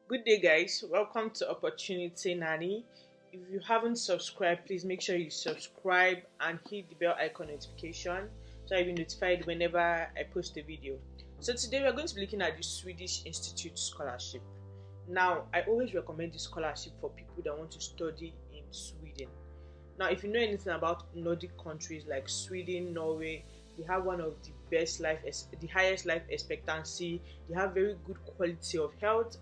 Good day, guys. Welcome to Opportunity Nanny. If you haven't subscribed, please make sure you subscribe and hit the bell icon notification so you'll be notified whenever I post a video. So, today we are going to be looking at the Swedish Institute Scholarship. Now, I always recommend this scholarship for people that want to study in Sweden. Now, if you know anything about Nordic countries like Sweden, Norway, they have one of the highest life expectancy. They have very good quality of health,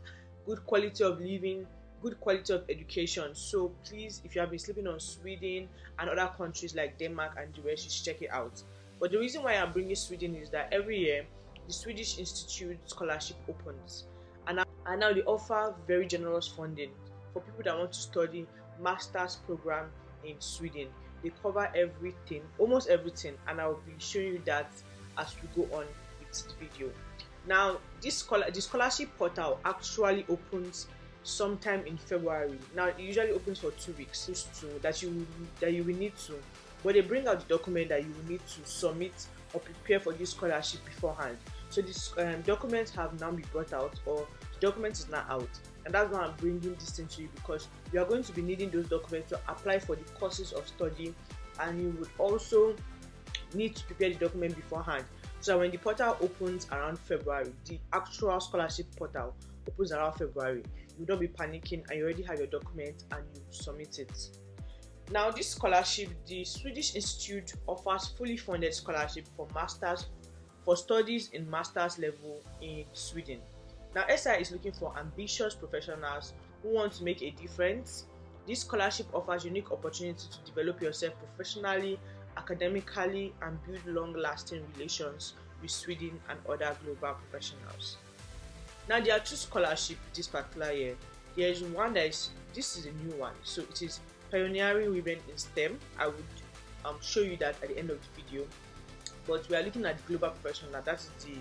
good quality of living, good quality of education. So please, if you have been sleeping on Sweden and other countries like Denmark and the rest, you should check it out. But the reason why I'm bringing Sweden is that every year the Swedish Institute Scholarship opens, and now they offer very generous funding for people that want to study master's program in Sweden. They cover everything, almost everything, and I'll be showing you that as we go on with the video. Now, the scholarship portal actually opens sometime in February. Now, it usually opens for 2 weeks, that you will need to. But they bring out the document that you will need to submit or prepare for this scholarship beforehand. So this documents have now been brought out, or the document is now out, and that's why I'm bringing this thing to you, because you are going to be needing those documents to apply for the courses of study, and you would also need to prepare the document beforehand. So when the portal opens around February, the actual scholarship portal opens around February, you will not be panicking and you already have your document and you submit it. Now, this scholarship, the Swedish Institute offers fully funded scholarship for studies in master's level in Sweden. Now, SI is looking for ambitious professionals who want to make a difference. This scholarship offers unique opportunity to develop yourself professionally, academically, and build long-lasting relations with Sweden and other global professionals. Now, there are two scholarships this particular year. There is one this is a new one, so it is Pioneering Women in STEM. I would show you that at the end of the video. But we are looking at Global Professional. That is the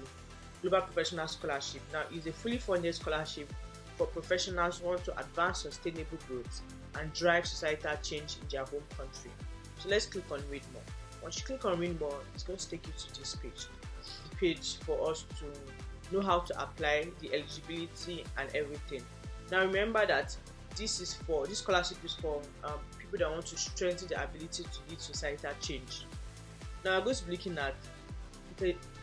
Global Professional Scholarship. Now, it's a fully funded scholarship for professionals who want to advance sustainable growth and drive societal change in their home country. So let's click on read more. Once you click on read more, it's going to take you to this page for us to know how to apply the eligibility and everything. Now remember that this scholarship is for people that want to strengthen their ability to lead societal change. Now I'm going to be looking at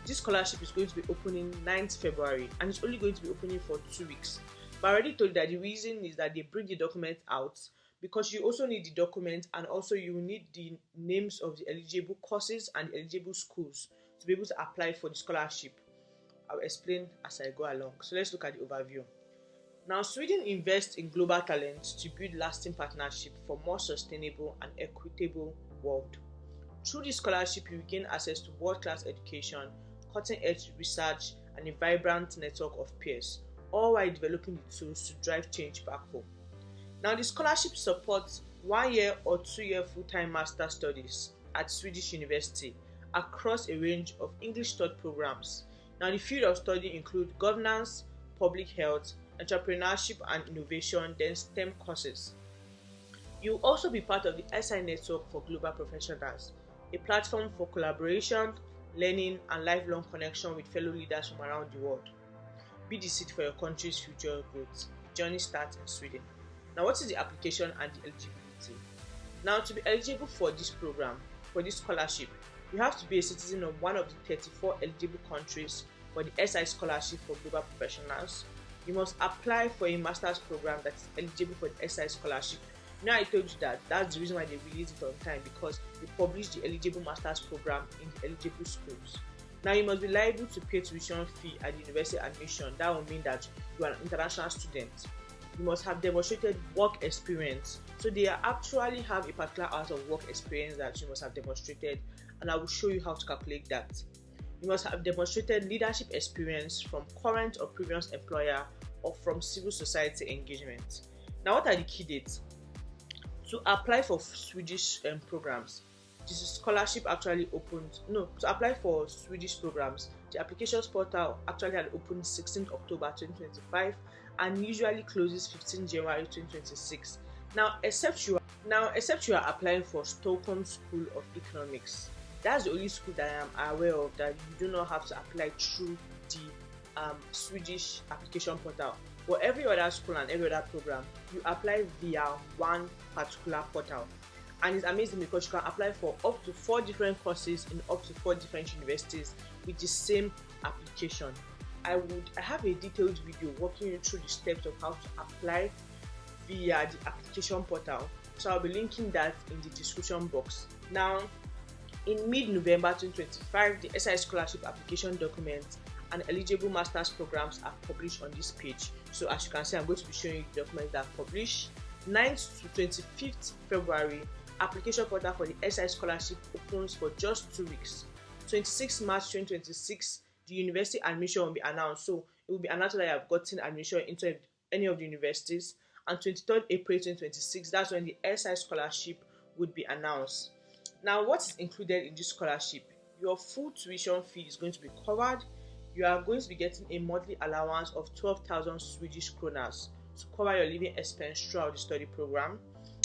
this scholarship is going to be opening 9th February, and it's only going to be opening for 2 weeks. But I already told you that the reason is that they bring the document out, because you also need the document, and also you need the names of the eligible courses and the eligible schools to be able to apply for the scholarship. I'll explain as I go along. So let's look at the overview. Now, Sweden invests in global talent to build lasting partnership for more sustainable and equitable world. Through this scholarship, you gain access to world-class education, cutting-edge research, and a vibrant network of peers, all while developing the tools to drive change back home. Now, the scholarship supports 1 year or 2 year full-time master studies at Swedish University across a range of English-taught programs. Now, the field of study include governance, public health, entrepreneurship and innovation, then STEM courses. You will also be part of the SI Network for Global Professionals, a platform for collaboration, learning, and lifelong connection with fellow leaders from around the world. Be the seed for your country's future growth. The journey starts in Sweden. Now, what is the application and the eligibility? Now, to be eligible for this program, for this scholarship, you have to be a citizen of one of the 34 eligible countries for the SI Scholarship for Global Professionals. You must apply for a master's program that is eligible for the SI Scholarship. Now, I told you that that's the reason why they release it on time, because they publish the eligible master's program in the eligible schools. Now, you must be liable to pay tuition fee at the university admission. That will mean that you are an international student. You must have demonstrated work experience. So they actually have a particular amount of work experience that you must have demonstrated, and I will show you how to calculate that. You must have demonstrated leadership experience from current or previous employer or from civil society engagement. Now, what are the key dates? To apply for Swedish programs, this scholarship actually to apply for Swedish programs, the applications portal actually had opened 16th October 2025 and usually closes 15 January 2026. Now, except you are applying for Stockholm School of Economics. That's the only school that I am aware of that you do not have to apply through the Swedish application portal. For every other school and every other program, you apply via one particular portal. And it's amazing because you can apply for up to 4 different courses in up to 4 different universities with the same application. I have a detailed video walking you through the steps of how to apply via the application portal, so I'll be linking that in the description box. Now, in mid-November 2025, the SI scholarship application documents and eligible master's programs are published on this page. So as you can see, I'm going to be showing you the documents that are published. 9th to 25th February, application portal for the SI scholarship opens for just 2 weeks. 26 March 2026, the university admission will be announced. So it will be announced that you have gotten admission into any of the universities. And 23rd April 2026, that's when the SI scholarship would be announced. Now, what is included in this scholarship? Your full tuition fee is going to be covered. You are going to be getting a monthly allowance of 12,000 Swedish kronor to cover your living expense throughout the study program.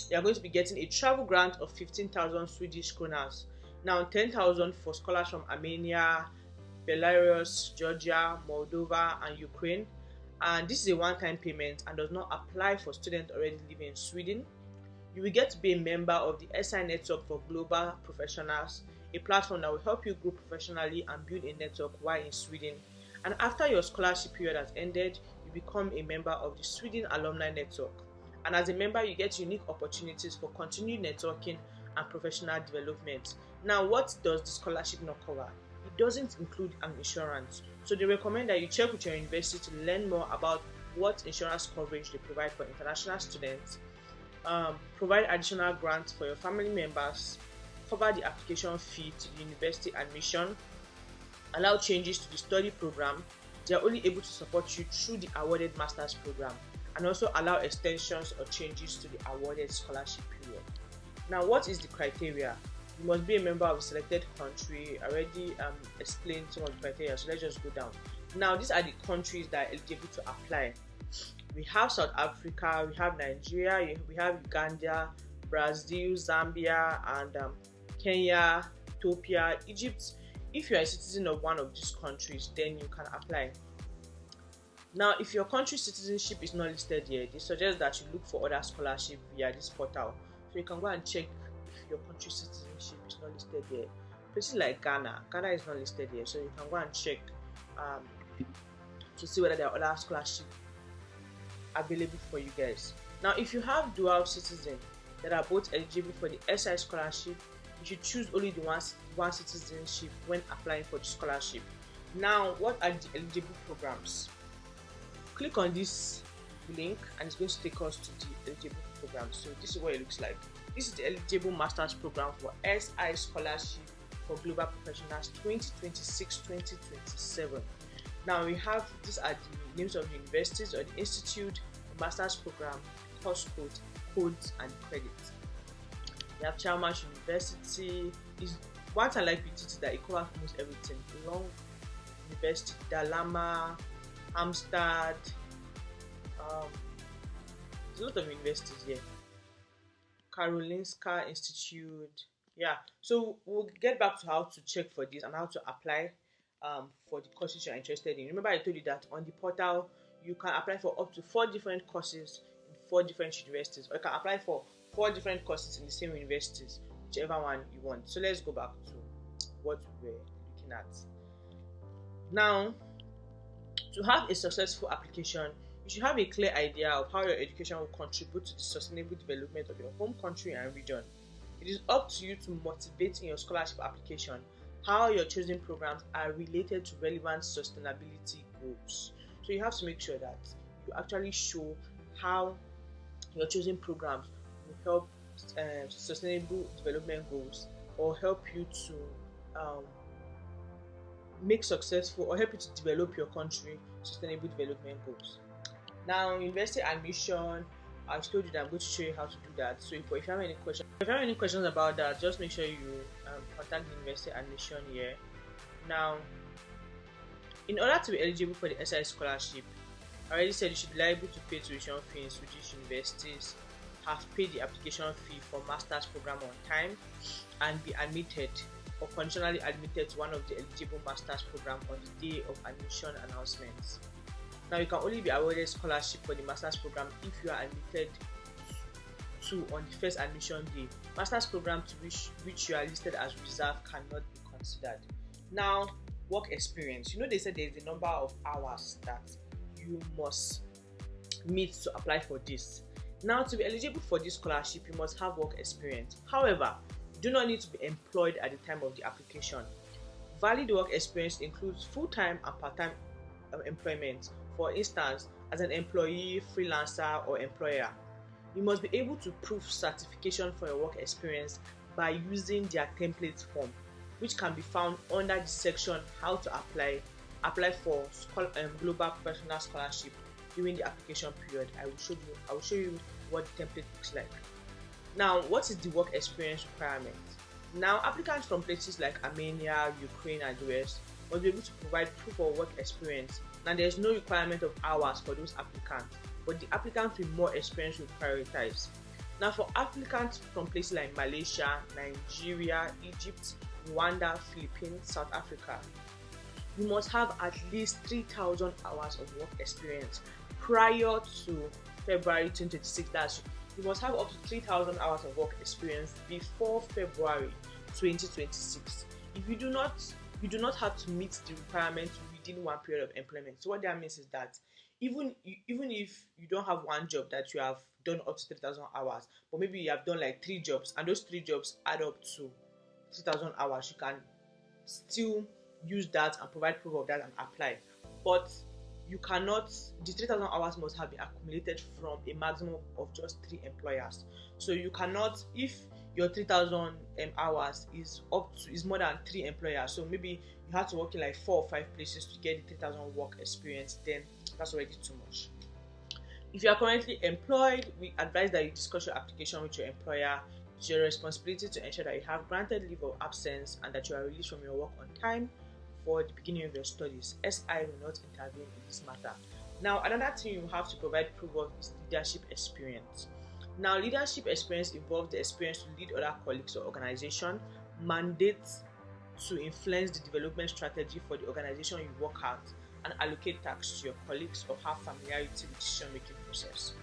You are going to be getting a travel grant of 15,000 Swedish kronor. Now, 10,000 for scholars from Armenia, Belarus, Georgia, Moldova, and Ukraine. And this is a one-time payment and does not apply for students already living in Sweden. You will get to be a member of the SI Network for Global Professionals, a platform that will help you grow professionally and build a network while in Sweden. And after your scholarship period has ended, you become a member of the Sweden Alumni Network. And as a member, you get unique opportunities for continued networking and professional development. Now, what does the scholarship not cover? It doesn't include an insurance. So they recommend that you check with your university to learn more about what insurance coverage they provide for international students, provide additional grants for your family members, cover the application fee to the university admission, allow changes to the study program. They are only able to support you through the awarded master's program, and also allow extensions or changes to the awarded scholarship period. Now, what is the criteria? You must be a member of a selected country. I already explained some of the criteria, so let's just go down. Now, these are the countries that are eligible to apply. We have South Africa, we have Nigeria, we have Uganda, Brazil, Zambia, and Kenya, Ethiopia, Egypt. If you are a citizen of one of these countries, then you can apply. Now, if your country's citizenship is not listed here, they suggest that you look for other scholarship via this portal. So you can go and check if your country's citizenship is not listed here. Places like Ghana is not listed here, so you can go and check to see whether there are other scholarships available for you guys. Now, if you have dual citizens that are both eligible for the SI scholarship, you should choose only the one citizenship when applying for the scholarship. Now, what are the eligible programs? Click on this link and it's going to take us to the eligible program. So this is what it looks like. This is the eligible master's program for SI scholarship for global professionals 2026-2027. Now we have, these are the names of the universities or the institute, the master's program, course code, codes, and credits. We have Chalmers University. One I like with it is that it covers almost everything. Long University, Dalarna, Amsterdam. There's a lot of universities here. Karolinska Institute. Yeah, so we'll get back to how to check for this and how to apply for the courses you're interested in. Remember, I told you that on the portal you can apply for up to 4 different courses in 4 different universities, or you can apply for 4 different courses in the same universities, whichever one you want. So let's go back to what we were looking at. Now, to have a successful application, you should have a clear idea of how your education will contribute to the sustainable development of your home country and region. It is up to you to motivate in your scholarship application how your chosen programs are related to relevant sustainability goals. So you have to make sure that you actually show how your chosen programs will help sustainable development goals, or help you to make successful, or help you to develop your country sustainable development goals. Now, university admission, I told you that I'm going to show you how to do that. So if you have any questions about that, just make sure you contact the university admission here. Now, in order to be eligible for the SI scholarship, I already said you should be liable to pay tuition fee in Swedish universities, have paid the application fee for master's program on time, and be admitted or conditionally admitted to one of the eligible master's program on the day of admission announcements. Now, you can only be awarded scholarship for the master's program if you are admitted to on the first admission day. Master's program to which you are listed as reserved cannot be considered. Now, work experience. They said there is a number of hours that you must meet to apply for this. Now, to be eligible for this scholarship, you must have work experience. However, you do not need to be employed at the time of the application. Valid work experience includes full-time and part-time employment. For instance, as an employee, freelancer, or employer. You must be able to prove certification for your work experience by using their template form, which can be found under the section How to Apply for Global Professional Scholarship during the application period. I will show you what the template looks like. Now, what is the work experience requirement? Now, applicants from places like Armenia, Ukraine, and the US must be able to provide proof of work experience. Now, there is no requirement of hours for those applicants, but the applicants with more experience will prioritize. Now, for applicants from places like Malaysia, Nigeria, Egypt, Rwanda, Philippines, South Africa, you must have at least 3,000 hours of work experience prior to February 2026. That's you must have up to 3,000 hours of work experience before February 2026. If you do not have to meet the requirement within one period of employment. So what that means is that even if you don't have one job that you have done up to 3,000 hours, but maybe you have done like 3 jobs, and those 3 jobs add up to 3,000 hours, you can still use that and provide proof of that and apply. But you cannot, the 3,000 hours must have been accumulated from a maximum of just 3 employers. So you cannot, if your 3,000 hours is more than 3 employers, so maybe you have to work in like 4 or 5 places to get the 3,000 work experience, then that's already too much. If you are currently employed, we advise that you discuss your application with your employer. It's your responsibility to ensure that you have granted leave of absence and that you are released from your work on time for the beginning of your studies. SI will not intervene in this matter. Now, another thing you have to provide proof of is leadership experience. Now, leadership experience involves the experience to lead other colleagues or organization, mandates to influence the development strategy for the organization you work at, and allocate tasks to your colleagues or have familiarity with decision-making process.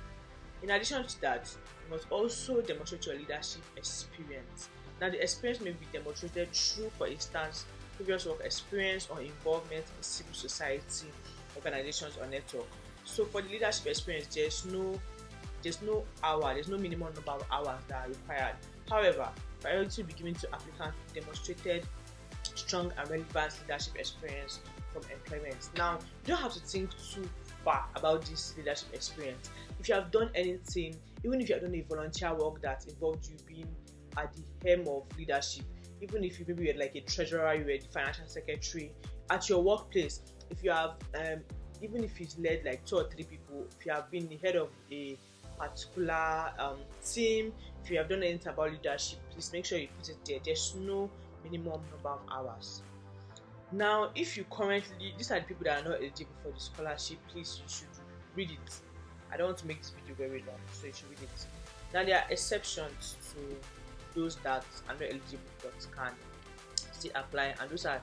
In addition to that, you must also demonstrate your leadership experience. Now, the experience may be demonstrated through, for instance, previous work experience or involvement in civil society, organizations, or network. So for the leadership experience, there's no minimum number of hours that are required. However, priority will be given to applicants who demonstrated strong and relevant leadership experience from employment. Now, you don't have to think too far about this leadership experience. If you have done anything, even if you have done a volunteer work that involved you being at the helm of leadership, even if you maybe were like a treasurer, you were the financial secretary at your workplace, if you have even if it's led like 2 or 3 people, if you have been the head of a particular team, if you have done anything about leadership, please make sure you put it there. There's no minimum number of hours. Now, if you currently, these are the people that are not eligible for the scholarship, please, you should read it. I don't want to make this video very long, so you should read it. Now, there are exceptions to those that are not eligible but can still apply, and those are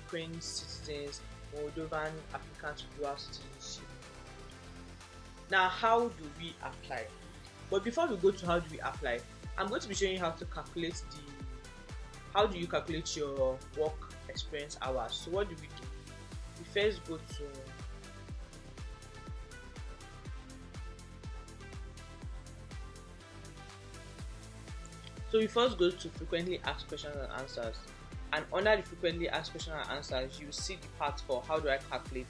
Ukrainian citizens, Moldovan applicants with dual citizenship. Now, how do we apply? But before we go to how do we apply, I'm going to be showing you how to calculate how do you calculate your work experience hours. So what do? We first go to frequently asked questions and answers, and under the frequently asked questions and answers, you see the part for how do I calculate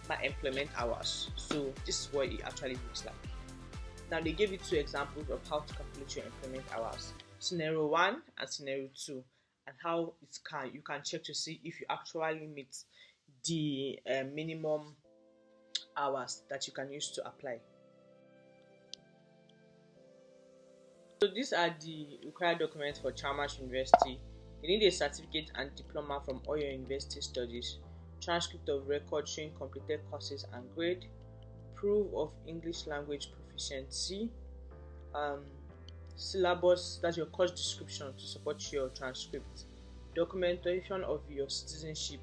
my employment hours. So this is what it actually looks like. Now, they gave you 2 examples of how to calculate your employment hours: scenario 1 and scenario 2, and how you can check to see if you actually meet the minimum hours that you can use to apply. So these are the required documents for Chalmers University. You need a certificate and diploma from all your university studies, transcript of record showing completed courses and grade, proof of English language proficiency, syllabus, that's your course description to support your transcript, documentation of your citizenship,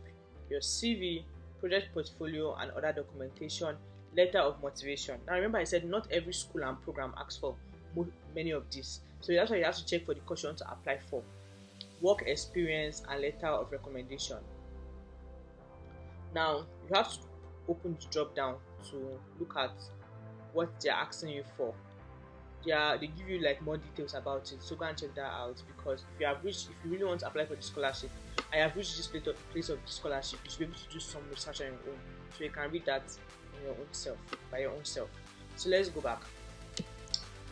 your CV, project portfolio, and other documentation, letter of motivation. Now remember I said not every school and program asks for many of these, so that's why you have to check for the caution to apply for. Work experience and letter of recommendation. Now you have to open the drop down to look at what they're asking you for. They give you like more details about it, so go and check that out, because if you really want to apply for the scholarship, I have reached this place of the scholarship, you should be able to do some research on your own, so you can read that on your own self, by your own self. So let's go back.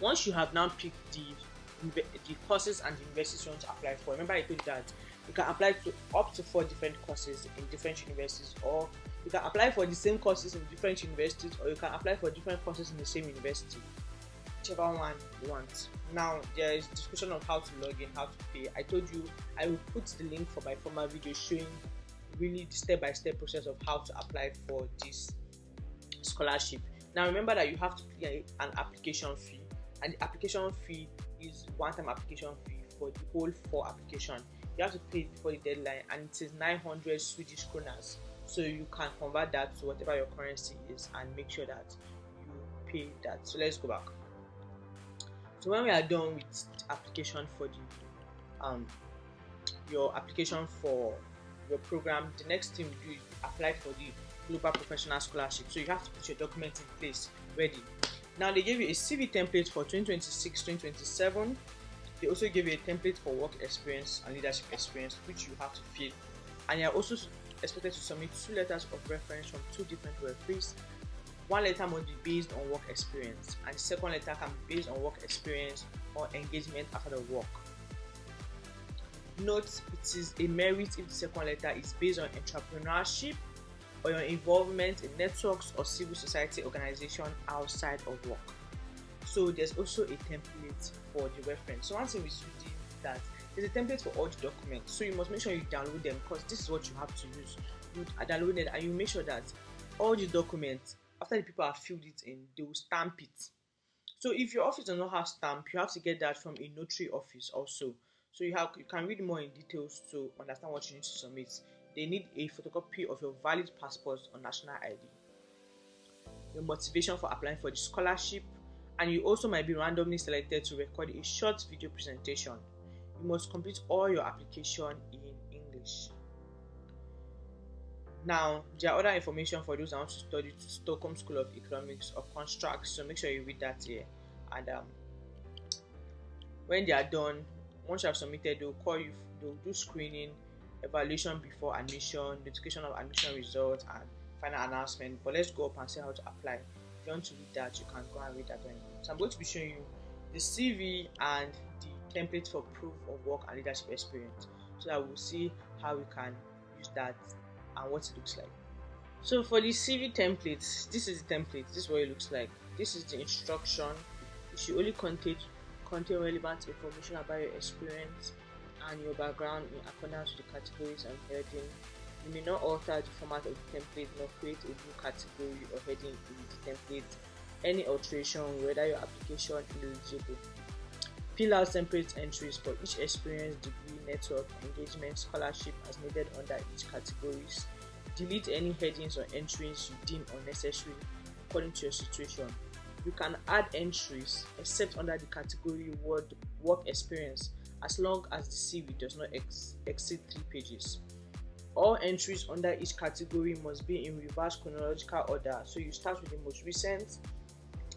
Once you have now picked the courses and the universities you want to apply for, remember I told you that you can apply to up to 4 different courses in different universities, or you can apply for the same courses in different universities, or you can apply for different courses in the same university, whichever one you want. Now there is discussion of how to log in, how to pay. I told you I will put the link for my former video showing really the step-by-step process of how to apply for this scholarship. Now remember that you have to pay an application fee, and the application fee is one-time application fee for the whole 4 application. You have to pay it before the deadline, and it is 900 Swedish kronas. So you can convert that to whatever your currency is and make sure that you pay that. So let's go back. So when we are done with the application for the your application for your program, the next thing we do is apply for the Global Professional Scholarship. So you have to put your documents in place ready. Now they gave you a CV template for 2026-2027. They also give you a template for work experience and leadership experience, which you have to fill. And you are also expected to submit 2 letters of reference from 2 different referees. One letter must be based on work experience, and the second letter can be based on work experience or engagement after the work. Note, it is a merit if the second letter is based on entrepreneurship or your involvement in networks or civil society organization outside of work. So there's also a template for the reference. So one thing is that there's a template for all the documents, so you must make sure you download them, because this is what you have to use. You download it and you make sure that all the documents, after the people have filled it in, they will stamp it. So if your office does not have stamp, you have to get that from a notary office also. So you can read more in details to understand what you need to submit. They need a photocopy of your valid passport or national ID, your motivation for applying for the scholarship, and you also might be randomly selected to record a short video presentation. You must complete all your application in English. Now, there are other information for those that want to study to Stockholm School of Economics or Constructs, so make sure you read that here. And when they are done, once you have submitted, they'll call you, they'll do screening, evaluation before admission, notification of admission results, and final announcement. But let's go up and see how to apply. If you want to read that, you can go and read that on your own. So I'm going to be showing you the CV and the template for proof of work and leadership experience, so that we'll see how we can use that and what it looks like. So for the CV template, this is the template. This is what it looks like. This is the instruction. It should only contain relevant information about your experience and your background in accordance with the categories and heading. You may not alter the format of the template nor create a new category or heading in the template. Any alteration will render your application illegible. Fill out template entries for each experience, degree, network, engagement, scholarship as needed under each categories. Delete any headings or entries you deem unnecessary according to your situation. You can add entries except under the category work experience, as long as the CV does not exceed 3 pages. All entries under each category must be in reverse chronological order, so you start with the most recent.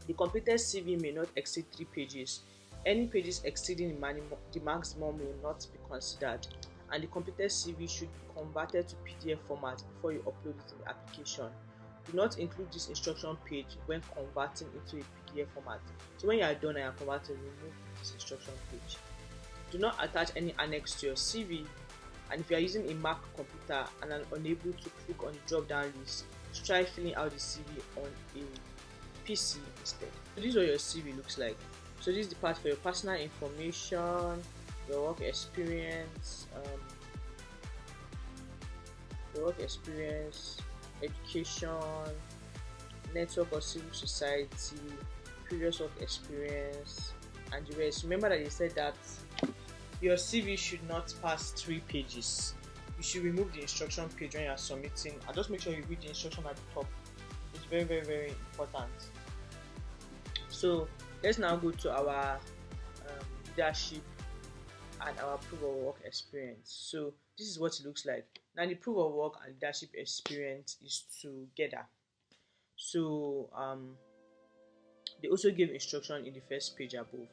The completed CV may not exceed 3 pages. Any pages exceeding the maximum will not be considered, and the completed CV should be converted to PDF format before you upload it in the application. Do not include this instruction page when converting into a PDF format. So when you are done and you are converted, remove this instruction page. Do not attach any annex to your CV, and if you are using a Mac computer and are unable to click on the drop-down list, try filling out the CV on a PC instead. So this is what your CV looks like. So this is the part for your personal information, your work experience, education, network or civil society, previous work experience, and the rest. Remember that they said that Your CV should not pass 3 pages. You should remove the instruction page when you are submitting, and just make sure you read the instruction at the top. It's very, very, very important. So let's now go to our leadership and our proof of work experience. So this is what it looks like. Now the proof of work and leadership experience is together. So they also give instruction in the first page above.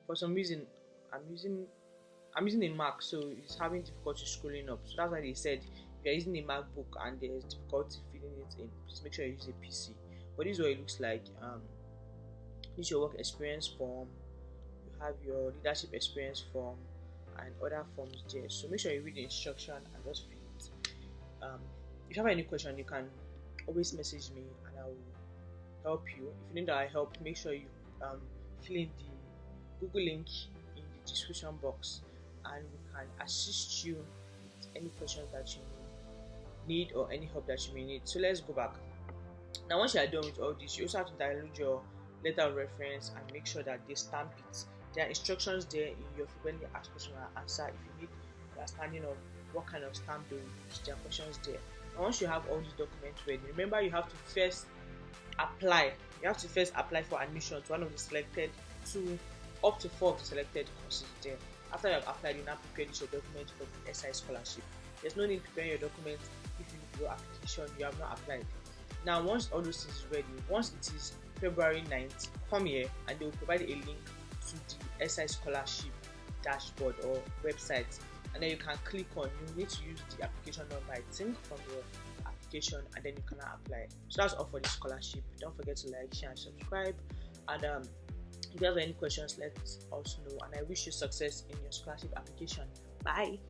For some reason, I'm using a Mac, so it's having difficulty scrolling up. So that's why they said if you're using a MacBook and there's difficulty filling it in, please make sure you use a PC. But this is what it looks like. This is your work experience form. You have your leadership experience form and other forms there. So make sure you read the instruction and just fill it. If you have any question, you can always message me and I will help you. If you need our help, make sure you fill in the Google link in the description box, and we can assist you with any questions that you need or any help that you may need. So let's go back. Now once you are done with all this, you also have to download your letter of reference and make sure that they stamp it. There are instructions there in your frequently asked questions and answer. If you need understanding of what kind of stamp they use, there are questions there. And once you have all these documents ready, remember you have to first apply. You have to first apply for admission to one of the selected up to 4 of the selected courses there. After you have applied, you now prepare your document for the SI scholarship. There's no need preparing your document if in your application you have not applied. Now once all those things is ready, once it is February 9th, come here and they will provide a link to the SI scholarship dashboard or website, and then you can click on. You need to use the application number, I think, from your application, and then you can apply. So that's all for the scholarship. Don't forget to like, share, and subscribe. And if you have any questions, let us know. And I wish you success in your scholarship application. Bye.